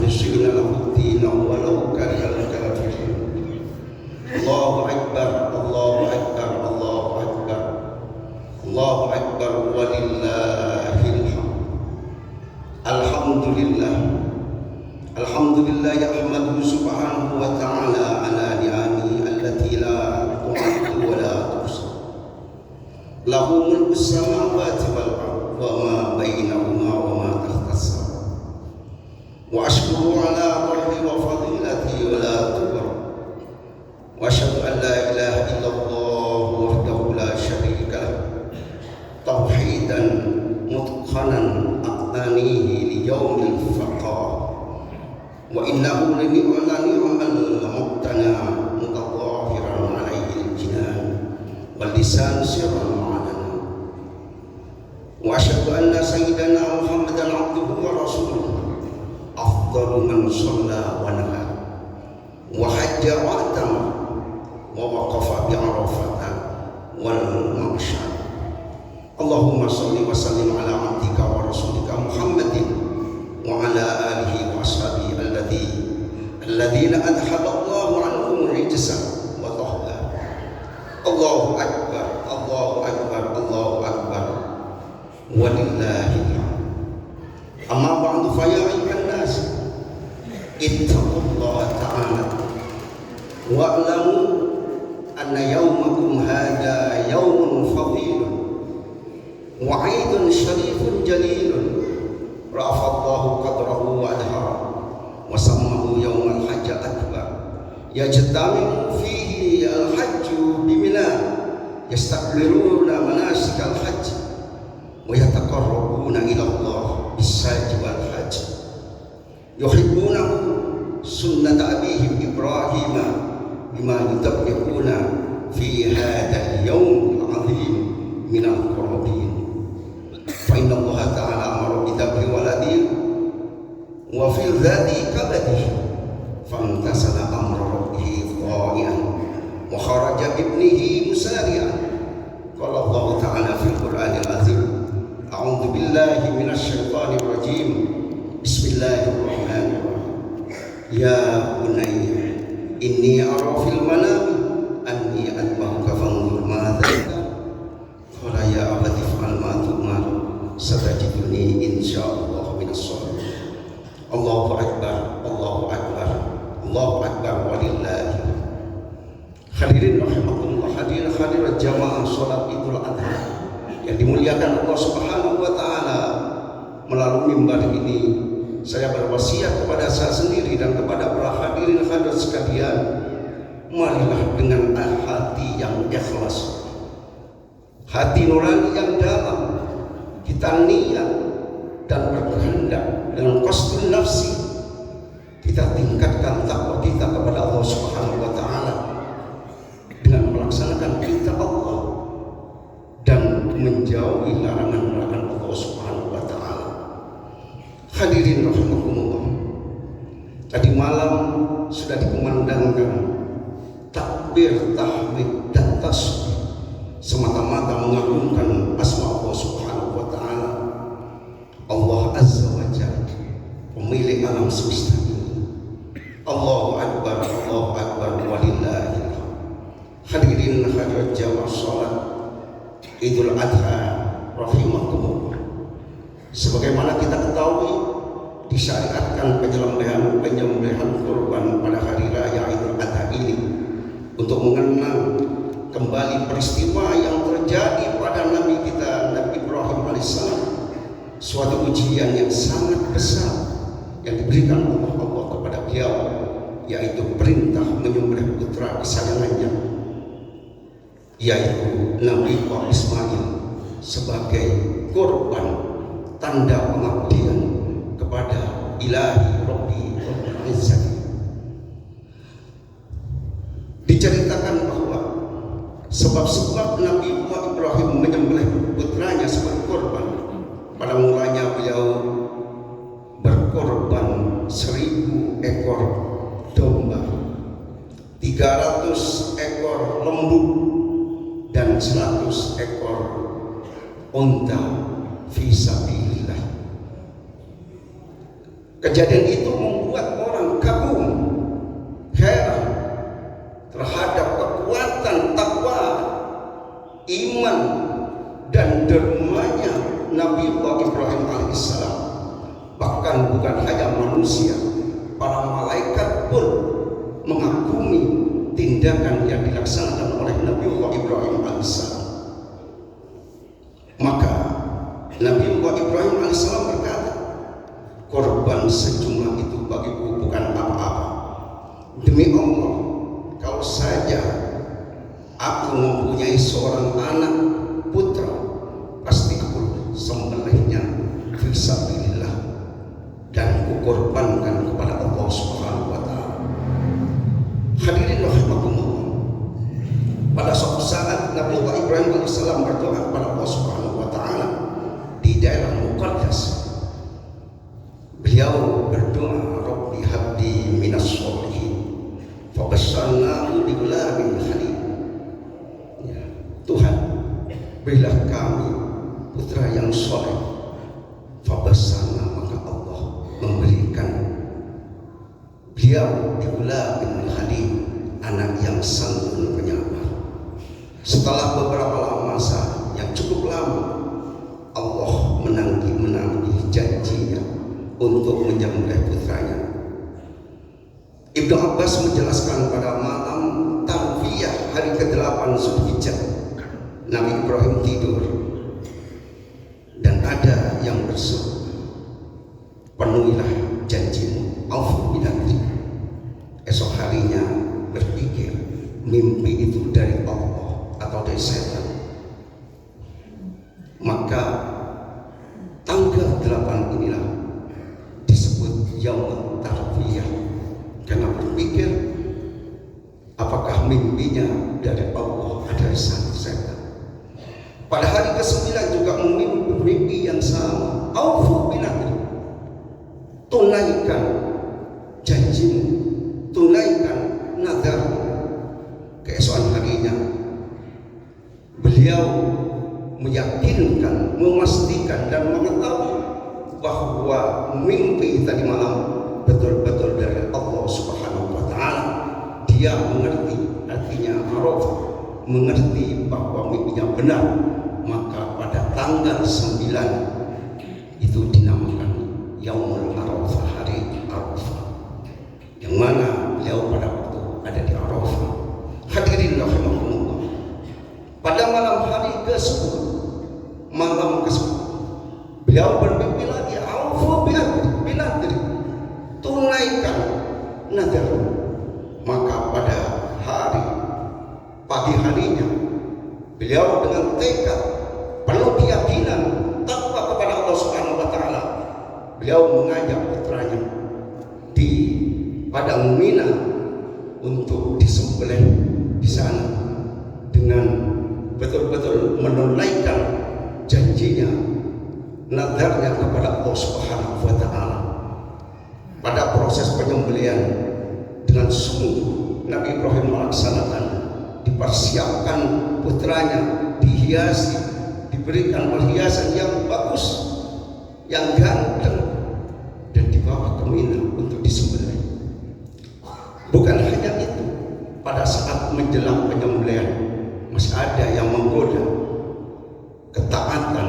mukhlisina lahu-d-din walau karihal kafirin. Allahu akbar, Allahu akbar, Allahu akbar, Allahu akbar walillahil hamd. Alhamdulillah, alhamdulillah yahmaduhu subhanahu wa ta'ala ala ni'amihi allati la tu'addu wa la tuhsa. Lahu mulku samawati wal ardi wa ma bainahuma wa ma tahta as-sama. Wa ashkuru ala rahmi wa fadilati wa la tubra. Wa asyhadu an la ilaha illallah wahdahu la syarika lah tauhidan mutqanan aqtanihi li yaumil faqah. Wa innahu la ni'mal muqtana mutadhahiran alaihi al-jinan wal lisan sirran ma'adana. Wa asyhadu anna sayyidana Muhammadan abduhu wa rasuluhu afdalu man shalla wa naha wa hajja wa atama wa waqafa bi arafata wal maqshar. Allahumma shalli wa sallim ala abdika wa rasulika Muhammadin wa ala alihi wa ashabihi alladhina adhaba Allahu anhum rijsa wa tahda. Allahu akbar, Allahu akbar, Allahu akbar walillahil hamd. Amma ba'du fa ya ayyuhan nas ittaqullaha ta'ala wa'lamu anna yawmakum hadha yawmun fadilun wa 'idun syarifun jalilun rafa'allahu qadrahu wa adhara wa sammahu yawmal hajj akbar yajtami'u fihi al-hajju bimina yastaqbiluna manasik al-hajj wa yataqarrabuna ila Allah bis-sajdi wal hajj yuhibbunahu sunnata abihim Ibrahim bima yutabiquna fi hadzal yawm al-'azim min al-qurbin. Fa inna Allah ta'ala amara bi dhabhi waladihi wa fi dhati kabadihi fantasala amra rabbihi dha'ian wa kharaja ibnihi musari'an. Qala Allah ta'ala fil Qur'anil azim, a'udzu billahi minasy syaithanir rajim, bismillahirrahmanirrahim. Ya bunayya inni ara fil manami anni atba'uka fanzur madza tara. Qala ya abati fa'al ma tu'mar satajiduni insyaallah minas shalihin. Allahu akbar, Allahu akbar, Allahu akbar walillahi. Hadirin rahimakumullah, hadirin hadirat jamaah salat Idul Adha yang dimuliakan Allah Subhanahu wa taala. Melalui mimbar ini saya berwasiat kepada saya sendiri dan kepada para hadirin hadirat sekalian, marilah dengan hati yang ikhlas, hati nurani yang dalam, kita niat dan berkehendak dengan qasdun nafsi, kita tingkatkan takwa kita kepada Allah Subhanahu wa taala dengan melaksanakan perintah Allah dan menjauhi larangan-larangan Allah Subhanahu wa taala. Hadirin rahimakumullah, tadi malam sudah dikumandangkan takbir, tahmid dan tasbih semata-mata mengagungkan asma Allah Subhanahu wa taala. Allah Azza wa Jalla, pemilik alam semesta ini. Allahu akbar, Allahu akbar walillahil hamd. Hadirin hadirat jamaah salat Idul Adha rahimakumullah. Sebagaimana kita ketahui, disyariatkan penyembelihan kurban pada hari raya Idul Adha ini untuk mengenang kembali peristiwa yang terjadi pada Nabi kita Nabi Ibrahim alaihissalam, suatu ujian yang sangat besar yang diberikan oleh Allah kepada beliau, yaitu perintah menyembelih putra kesayangannya, yaitu Nabi Ismail, sebagai kurban tanda pengabdian kepada Ilahi Rabbi Rabbul Izzati. Diceritakan bahwa sebab-sebab Nabi Ibrahim menyembelih putranya sebagai kurban, pada mulanya beliau berkorban 1000 ekor domba, 300 ekor lembu, dan 100 ekor unta fi sabilillah. Kejadian itu membuat manusia, para malaikat pun mengagumi tindakan yang dilaksanakan oleh Nabiullah Ibrahim alaihissalam. Maka Nabiullah Ibrahim alaihissalam berkata, korban sejumlah itu bagiku bukan apa-apa. Demi Allah, kalau saja aku mempunyai seorang anak putra, pasti aku sembelihnya fisabilillah dan kukorbankan kepada Allah Subhanahu wa taala. Hadirin rahimakumullah. Pada suatu saat Nabiullah Ibrahim alaihissalam berdoa kepada Allah Subhanahu wa taala di daerah Muqaddas. Beliau berdoa, Rabbi habli minas sholihin fabasyarnahu bigulamin halim. Ya, Tuhan, berilah kami putra yang soleh. Fabasyarna, maka Allah memberikan beliau bigulamin halim, anak yang santun penyabar. Setelah beberapa masa yang cukup lama, Allah menanti janjinya untuk menyembelih putranya. Ibnu Abbas menjelaskan pada malam Tarwiyah hari ke-8 Zulhijjah, Nabi Ibrahim tidur dan ada yang berseru, penuhilah janjimu, aufu binadri. Esok harinya berpikir mimpi itu dari Allah atau dari setan. Maka tanggal 8 inilah disebut Yaumut Tarwiyah, karena berpikir apakah mimpinya dari Allah atau dari setan. Pada hari ke-9 juga mimpi yang sama, aufu binadri, tunaikan janjimu, tunaikan nazarmu. Keesokan harinya beliau meyakinkan, memastikan dan mengetahui bahwa mimpi tadi malam betul-betul dari Allah Subhanahu wa taala. Dia mengerti artinya Arafah, mengerti bahwa mimpinya benar. Maka pada tanggal 9 itu dinamakan Yaumul Arafah, hari Arafah, yang mana beliau pada waktu ada di Arafah. Hadirin rahimakumullah. Pada malam hari ke-10, malam ke-10, beliau bermimpi lagi, aufu binadri, tunaikan nazar. Maka pada hari pagi harinya beliau dengan tekad, penuh keyakinan, takwa kepada Allah Subhanahu wa taala, beliau mengajak putranya di padang Mina untuk disembelih di sana dengan betul-betul menunaikan janjinya, nazarnya kepada Allah Subhanahu wa taala. Pada proses penyembelihan dengan sungguh Nabi Ibrahim melaksanakan, dipersiapkan putranya, dihiasi, diberikan perhiasan yang bagus, yang ganteng, dan dibawa ke Mina untuk disembelih. Bukan hanya itu, pada saat menjelang penyembelihan masih ada yang menggoda ketaatan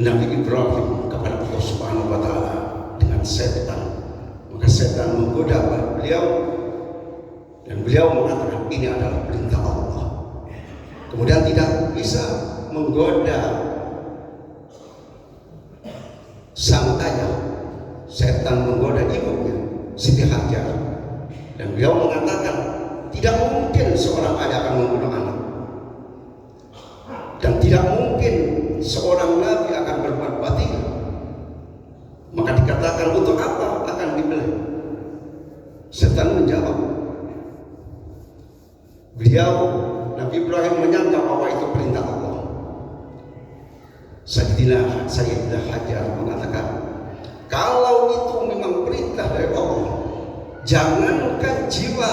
Nabi Ibrahim kepada Allah Subhanahu wa taala dengan setan. Maka setan menggoda beliau dan beliau mengatakan ini adalah perintah Allah. Kemudian tidak bisa menggoda sang ayah. Setan menggoda ibunya, Siti Hajar, dan beliau mengatakan tidak mungkin seorang ayah akan membunuh anak, dan tidak mungkin seorang nabi akan berbuat batil. Maka dikatakan untuk apa akan dibeli? Setan menjawab, beliau Nabi Ibrahim menyangka bahwa itu perintah Allah. Sayyidah Hajar mengatakan, kalau itu memang perintah dari Allah, jangankan jiwa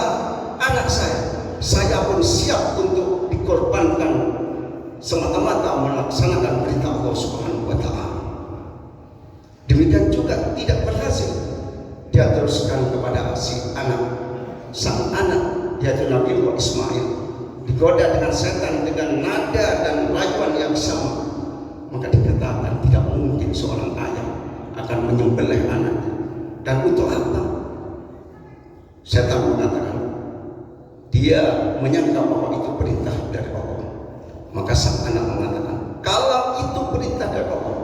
anak saya pun siap untuk dikorbankan semata-mata melaksanakan perintah Allah Subhanahu wa taala. Demikian juga tidak berhasil, dia teruskan kepada sang anak yaitu Nabiullah Ismail, digoda dengan setan dengan nada dan rayuan yang sama. Maka dikatakan tidak mungkin seorang ayah akan menyembelih anaknya, Dan untuk apa? Setan mengatakan, dia menyangka bahwa itu perintah dari Allah. Maka sang anak mengatakan, kalau itu perintah dari Allah,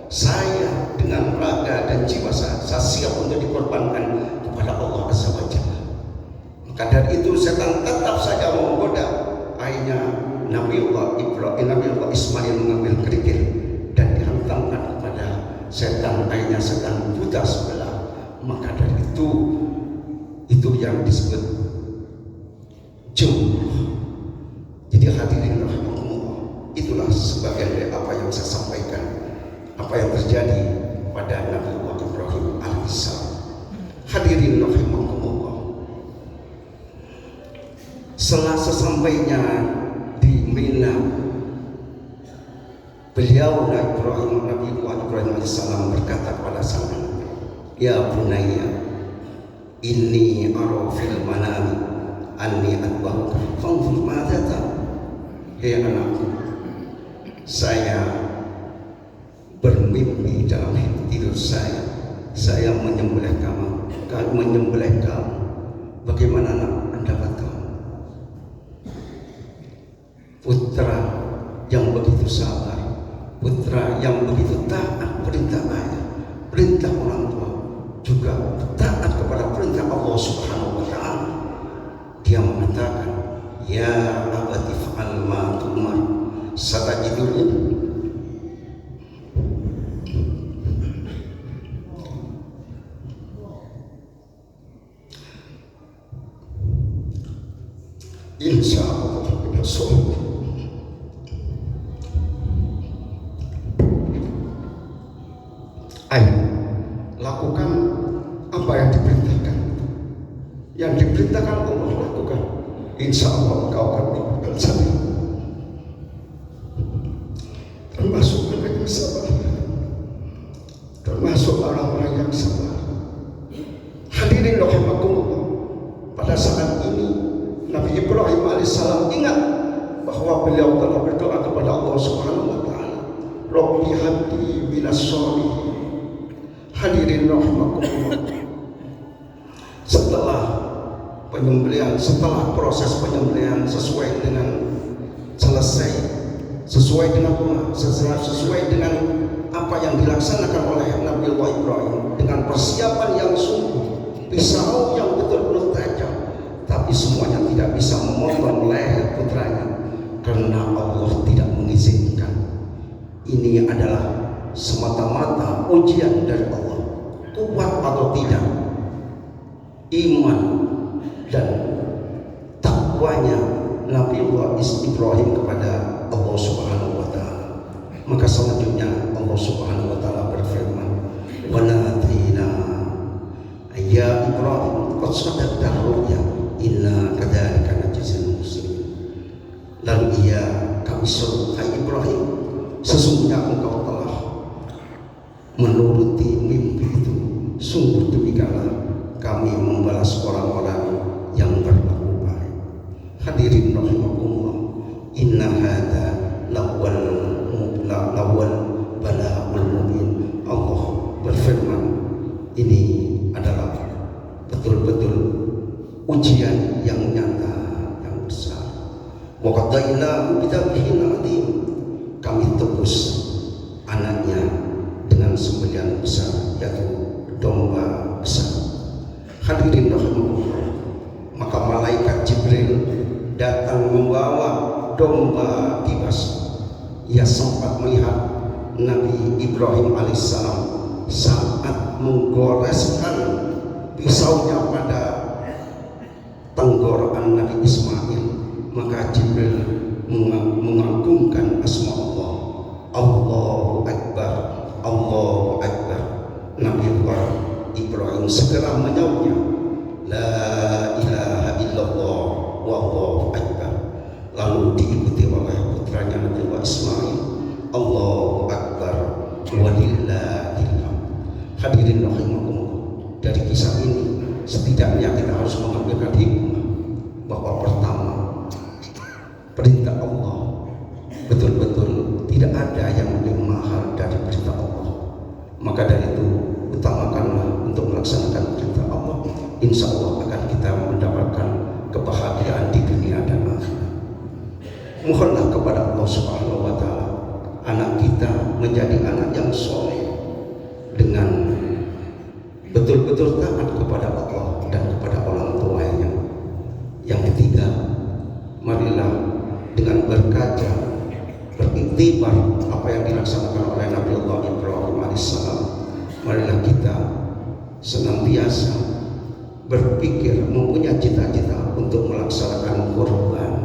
saya dengan raga dan jiwa saya siap untuk dikorbankan kepada Allah Azza wa Jalla. Maka dari itu setan tetap saja menggoda. Akhirnya Nabi Allah Ismail mengambil kerikil dan dihantamkan kepada setan. Akhirnya setan buta sebelah. Maka dari itu yang disebut jumlah. Jadi hadirin rahimahullah, itulah sebagian dari apa yang saya sampaikan, apa yang terjadi pada Nabi Allah Ibrahim alaihissalam. Hadirin rahimahullah, setelah sesampainya di Mina, beliau Nabi Ibrahim alaihissalam berkata kepada sang anak, ya bunayya, inni ara fil manami anni atba'uka fanzur madza tara. Hei anakku, saya bermimpi dalam tidur saya menyembelih kamu. Bagaimana Anda kata? Putra yang begitu sabar, putra yang begitu taat perintah ayah, perintah orang tua, juga taat kepada perintah Allah Subhanahu wa taala. Dia mengatakan, ya abati fa'al ma tu'mar satajiduni insyaallah besok. Ayo lakukan apa yang diperintahkan. Yang diperintahkan Allah lakukan. Insya Allah kau akan melakukan saya. Termasuk anak yang sabar, termasuk orang-orang yang sabar. Hadirin rahimakumullah, pada saat ini Nabi Ibrahim alaihissalam ingat bahwa beliau telah berdoa kepada Allah Subhanahu wa taala, Rabbi habli minas sholihin. Hadirin rahimakumullah, setelah proses penyembelihan sesuai dengan apa yang dilaksanakan oleh Nabi Allah Ibrahim dengan persiapan yang sungguh, pisau yang betul-betul tajam, tapi semuanya tidak bisa memotong leher putranya karena Allah tidak mengizinkan. Ini adalah semata-mata ujian dari Allah, kuat atau tidak iman dan takwanya Nabi Ibrahim kepada Allah Subhanahu wa taala. Maka selanjutnya Allah Subhanahu wa taala berfirman, wa nadina ya Ibrahim qad sadaqta ru'ya inna kadzalika najzil muslimin. Lalu kami seru, hai Ibrahim, sesungguhnya engkau telah menuruti mimpi itu. Sungguh demikianlah kami membalas orang-orang yang berlaku baik. Hadirin rahimakumullah, inna hadza lawal bala'ul mubin. Allah berfirman, ini adalah betul-betul ujian yang nyata, yang besar. Wa qadaina bidzabhin adzim, kami tebus anaknya dengan sembelihan besar, yaitu domba besar. Hadirin rahimahullah, maka malaikat Jibril datang membawa domba kibas. Ia sempat melihat Nabi Ibrahim alaihissalam saat menggoreskan pisaunya pada tenggorokan Nabi Ismail. Maka Jibril mengagungkan asma Allah, Allahu Akbar, Allahu Akbar. Nabi Ibrahim segera menjawabnya, la ilaha illallah wallahu akbar. Lalu diikuti oleh putranya Nabi Ismail, Allahu Akbar walillahil hamd. Hadirin rahimakumullah, dari kisah ini setidaknya kita harus mengambilkan hikmah bahwa pertama, perintah Allah betul-betul tidak ada yang lebih mahal dari perintah Allah. Maka dari itu utamakanlah untuk melaksanakan Mohonlah kepada Allah Subhanahu wa taala anak kita menjadi anak yang soleh dengan betul-betul taat kepada Allah dan kepada orang tuanya. Yang ketiga, marilah dengan berkaca, beriktibar apa yang dilaksanakan oleh Nabi Allah Ibrahim alaihissalam, marilah kita senantiasa berpikir, mempunyai cita-cita untuk melaksanakan kurban.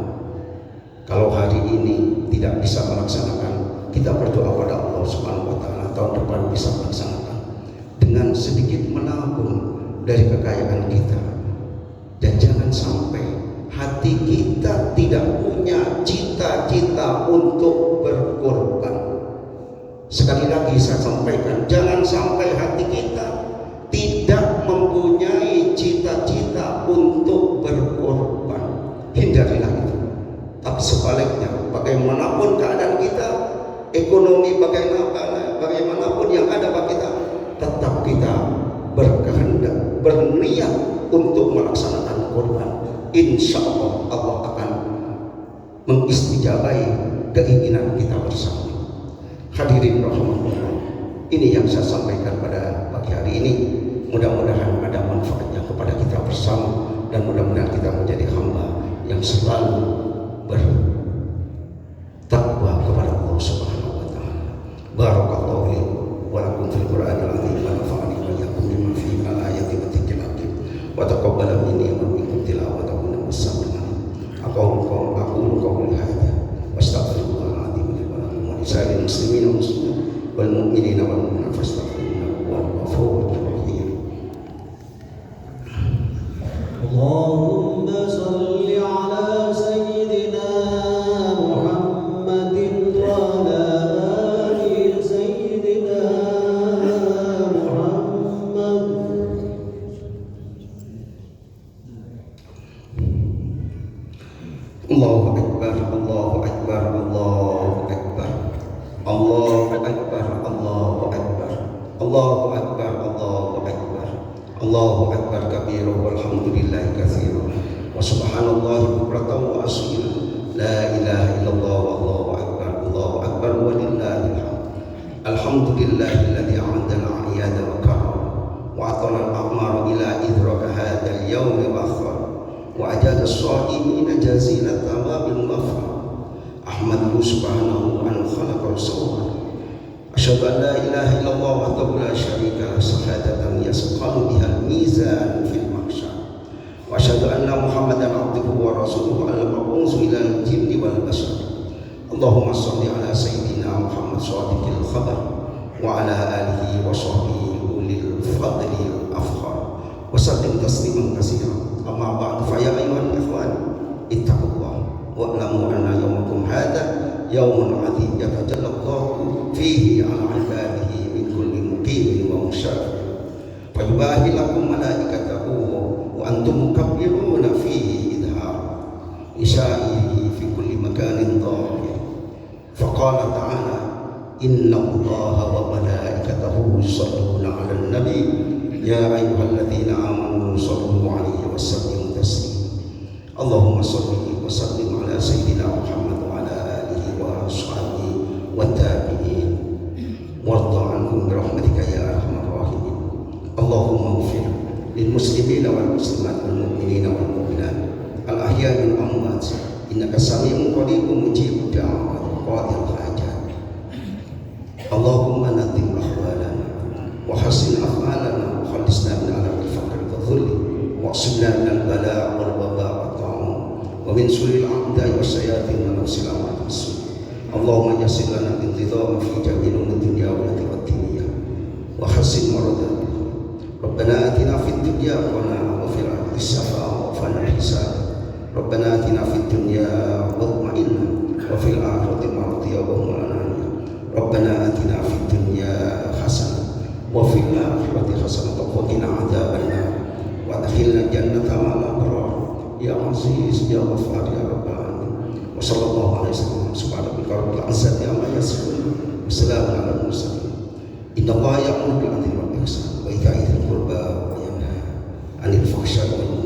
Kalau hari ini tidak bisa melaksanakan, kita berdoa pada Allah Subhanahu wa taala tahun depan bisa melaksanakan dengan sedikit menabung dari kekayaan kita. Dan jangan sampai hati kita tidak punya cita-cita untuk berkorban. Sekali lagi saya sampaikan, jangan sampai hati kita tidak mempunyai cita-cita untuk berkorban. Hindarilah itu. Tapi sebaliknya, bagaimanapun keadaan kita, ekonomi bagaimanapun yang ada bagi kita, tetap kita berkehendak, berniat untuk melaksanakan korban. Insya Allah Allah akan mengistijabahi keinginan kita bersama. Hadirin rahmatullah, ini yang saya sampaikan pada pagi hari ini. Mudah-mudahan ada manfaatnya kepada kita bersama, dan mudah-mudahan kita menjadi hamba yang selalu bertakwa kepada Allah Subhanahu wa taala. Barakallahu li wa lakum fil Qur'anil azim wa nafa'ani wa iyyakum bima fihi min al-ayati wa dzikril hakim wa taqabbala minni wa minkum tilawatahu min as-sami'in. Aqulu qawli hadza wa astaghfirullahal azim li wa lakum wa lisa'iril muslimina wal muslimat wal mu'minina wal mu'minat fastaghfiruhu wal ghafurur rahim. Allahumma shalli ala sayyidina Muhammadin wa ala ali sayyidina Muhammad. Allahu akbar, Allahu akbar, Allahu akbar, Allahu akbar, Allahu akbar, Allahu akbar, Allahu akbar, Allahu akbar kabira walhamdulillahi katsira wa subhanallahi bukratan wa asila. La ilaha illallah wallahu akbar, Allahu akbar walillahil hamd. Alhamdulillahilladzi a'adana a'yada wa karam wa atana al-a'mar ila idraka hadzal yawm wa akhar wa ajada as-sa'imina jazilat thawabil maghfirah. Ahmaduhu subhanahu an khalaqa rasulullah. Asyhadu an la ilaha illallah wahdahu la syarika lahu syahadatan yasqalu biha al-mizan fil mahsyar. Wa asyhadu anna Muhammadan abduhu wa rasuluhu al-mab'uts ila al-jinni wal bashar. Allahumma shalli ala sayyidina Muhammad shadiqil khabar wa ala alihi wa sahbihi ulil fadli al-afkhar wa sallim tasliman katsiran. Amma ba'du, fa ya ayyuhal ikhwan ittaqullah wa'lamu anna yawmakum hadha yawmun 'adzim yatajallallahu fihi 'ala 'ibadihi min kulli muqimin wa musyafir. Fa yubahi lakum malaikatahu wa antum mukabbiruna fihi idhar isya'ihi fi kulli makanin dhahir. Fa qala ta'ala inna Allaha wa malaikatahu yusalluna 'alan nabi ya ayyuhalladzina amanu sallu 'alaihi wa sallimu taslima. Allahumma shalli wa sallim ala sayyidina Muhammad wa ala alihi wa ashabihi wa tabi'in warda anhum bi rahmatika ya arhamar rahimin. Allahumma ighfir lil muslimina wal muslimat wal mu'minina wal mu'minat al ahya'i wal amwat innaka sami'un qaribun mujibud da'wat qadil hajat. Allahumma nadim ahwalana wa hasin af'alana wa khalisna min alabil faqr wa dhulli wa asibna min al-bala' wal waba' wa ta'un wa min sulil a'da'i wa sayatin wa nafsil amat rasul. Allahumma yassir lana intidama fi jami'il dunya wa diniyya wa hasin maradana. Rabbana atina fid dunya hasanah wa fil akhirati hasanah wa qina hisab. Rabbana atina fid dunya mutma'innah wa fil akhirati mardiyah wa mu'minah. Rabbana atina fid dunya hasanah wa fil akhirati hasanah wa qina adzabannar wa adkhilna jannata ma'al abrar ya aziz ya ghafar ya rabbal alamin. Wa sallallahu alaihi wasallam subhanallahi rabbil izzati amma yasifun wa salamun alal mursalin. Inna Allaha ya'muru bil 'adli wal ihsan wa ita'i dzil qurba wa yanha 'anil fahsya'i wal